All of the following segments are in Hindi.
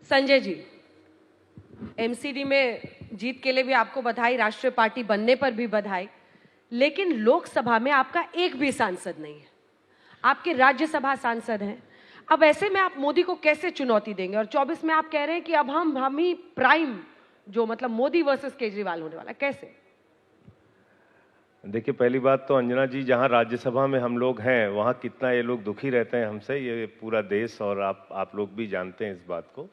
संजय जी, एमसीडी में जीत के लिए भी आपको बधाई, राष्ट्रीय पार्टी बनने पर भी बधाई, लेकिन लोकसभा में आपका एक भी सांसद नहीं है। आपके राज्यसभा सांसद हैं। अब ऐसे में आप मोदी को कैसे चुनौती देंगे? और 24 में आप कह रहे हैं कि अब हम ही प्राइम, जो मतलब मोदी वर्सेस केजरीवाल होने वाला, कैसे? देखिए, पहली बात तो अंजना जी, जहां राज्यसभा में हम लोग हैं वहां कितना ये लोग दुखी रहते हैं हमसे, ये पूरा देश और आप लोग भी जानते हैं इस बात को।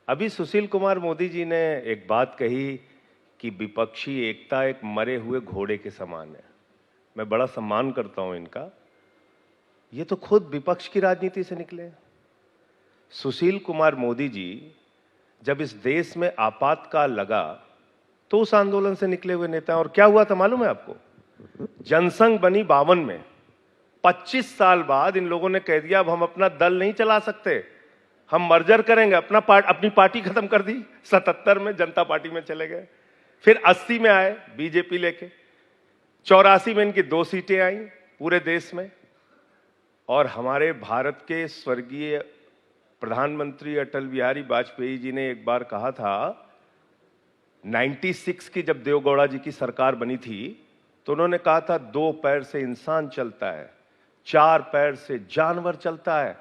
अभी सुशील कुमार मोदी जी ने एक बात कही कि विपक्षी एकता एक मरे हुए घोड़े के समान है। मैं बड़ा सम्मान करता हूं इनका। ये तो खुद विपक्ष की राजनीति से निकले। सुशील कुमार मोदी जी जब इस देश में आपातकाल लगा तो उस आंदोलन से निकले हुए नेता। और क्या हुआ था मालूम है आपको? जनसंघ बनी 52 में, 25 साल बाद इन लोगों ने कह दिया अब हम अपना दल नहीं चला सकते, हम मर्जर करेंगे, अपनी पार्टी खत्म कर दी। 77 में जनता पार्टी में चले गए, फिर 80 में आए बीजेपी लेके, 84 में इनकी 2 सीटें आई पूरे देश में। और हमारे भारत के स्वर्गीय प्रधानमंत्री अटल बिहारी वाजपेयी जी ने एक बार कहा था, 96 की जब देवेगौड़ा जी की सरकार बनी थी तो उन्होंने कहा था 2 पैर से इंसान चलता है, 4 पैर से जानवर चलता है,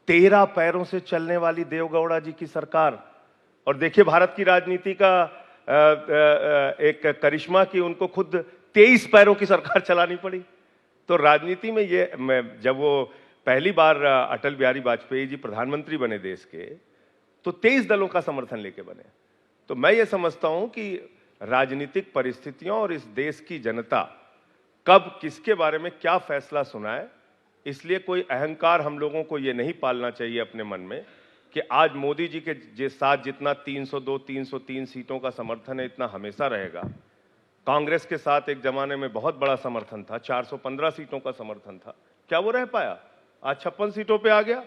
13 पैरों से चलने वाली देवेगौड़ा जी की सरकार। और देखिए भारत की राजनीति का एक करिश्मा कि उनको खुद 23 पैरों की सरकार चलानी पड़ी। तो राजनीति में ये, जब वो पहली बार अटल बिहारी वाजपेयी जी प्रधानमंत्री बने देश के, तो 23 दलों का समर्थन लेके बने। तो मैं ये समझता हूं कि राजनीतिक परिस्थितियों और इस देश की जनता कब किसके बारे में क्या फैसला सुनाए, इसलिए कोई अहंकार हम लोगों को ये नहीं पालना चाहिए अपने मन में कि आज मोदी जी के साथ जितना 302, 303 सीटों का समर्थन है इतना हमेशा रहेगा। कांग्रेस के साथ एक जमाने में बहुत बड़ा समर्थन था, 415 सीटों का समर्थन था, क्या वो रह पाया? आज 56 सीटों पे आ गया।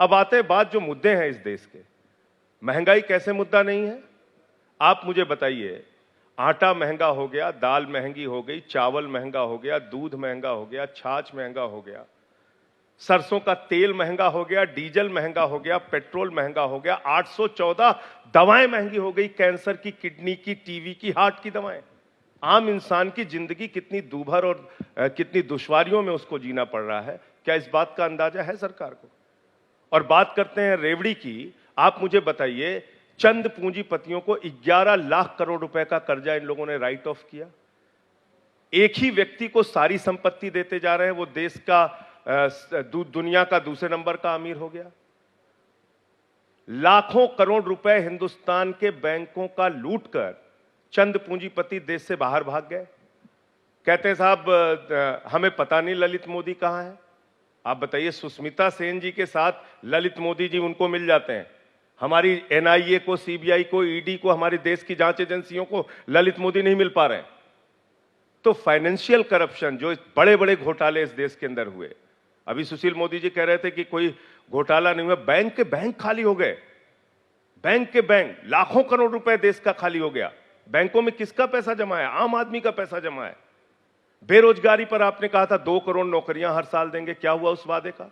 अब आते हैं बात जो मुद्दे हैं इस देश के। महंगाई कैसे मुद्दा नहीं है? आप मुझे बताइए, आटा महंगा हो गया, दाल महंगी हो गई, चावल महंगा हो गया, दूध महंगा हो गया, छाछ महंगा हो गया, सरसों का तेल महंगा हो गया, डीजल महंगा हो गया, पेट्रोल महंगा हो गया, 814 दवाएं महंगी हो गई, कैंसर की, किडनी की, टीवी की, हार्ट की दवाएं। आम इंसान की जिंदगी कितनी दूभर और कितनी दुश्वारियों में उसको जीना पड़ रहा है, क्या इस बात का अंदाजा है सरकार को? और बात करते हैं रेवड़ी की। आप मुझे बताइए, चंद पूंजीपतियों को 11 लाख करोड़ रुपए का कर्जा इन लोगों ने राइट ऑफ किया। एक ही व्यक्ति को सारी संपत्ति देते जा रहे हैं, वो देश का दुनिया का दूसरे नंबर का अमीर हो गया। लाखों करोड़ रुपए हिंदुस्तान के बैंकों का लूटकर चंद पूंजीपति देश से बाहर भाग गए। कहते हैं साहब हमें पता नहीं ललित मोदी कहां है। आप बताइए, सुष्मिता सेन जी के साथ ललित मोदी जी उनको मिल जाते हैं। हमारी एनआईए को, सीबीआई को, ईडी को, हमारे देश की जांच एजेंसियों को ललित मोदी नहीं मिल पा रहे हैं। तो फाइनेंशियल करप्शन, जो बड़े बड़े घोटाले इस देश के अंदर हुए, अभी सुशील मोदी जी कह रहे थे कि कोई घोटाला नहीं हुआ, बैंक के बैंक खाली हो गए। बैंक के बैंक, लाखों करोड़ रुपए देश का खाली हो गया। बैंकों में किसका पैसा जमा है? आम आदमी का पैसा जमा है। बेरोजगारी पर आपने कहा था 2 करोड़ नौकरियां हर साल देंगे, क्या हुआ उस वादे का?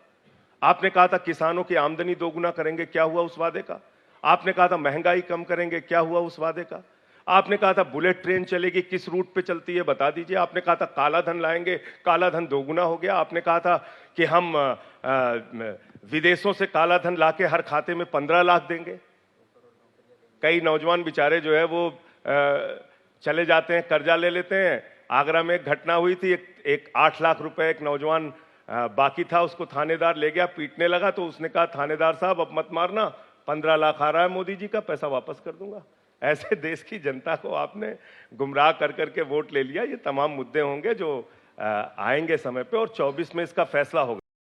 आपने कहा था किसानों की आमदनी दोगुना करेंगे, क्या हुआ उस वादे का? आपने कहा था महंगाई कम करेंगे, क्या हुआ उस वादे का? आपने कहा था बुलेट ट्रेन चलेगी, किस रूट पे चलती है बता दीजिए। आपने कहा था काला धन लाएंगे, काला धन दोगुना हो गया। आपने कहा था कि हम विदेशों से काला धन लाके हर खाते में 15 लाख देंगे। कई नौजवान बेचारे जो है वो चले जाते हैं, कर्जा ले लेते हैं। आगरा में एक घटना हुई थी, एक 8 लाख रुपए एक नौजवान बाकी था, उसको थानेदार ले गया, पीटने लगा तो उसने कहा थानेदार साहब अब मत मारना, 15 लाख आ रहा है मोदी जी का, पैसा वापस कर दूंगा। ऐसे देश की जनता को आपने गुमराह कर करके वोट ले लिया। ये तमाम मुद्दे होंगे जो आएंगे समय पे, और 24 में इसका फैसला होगा।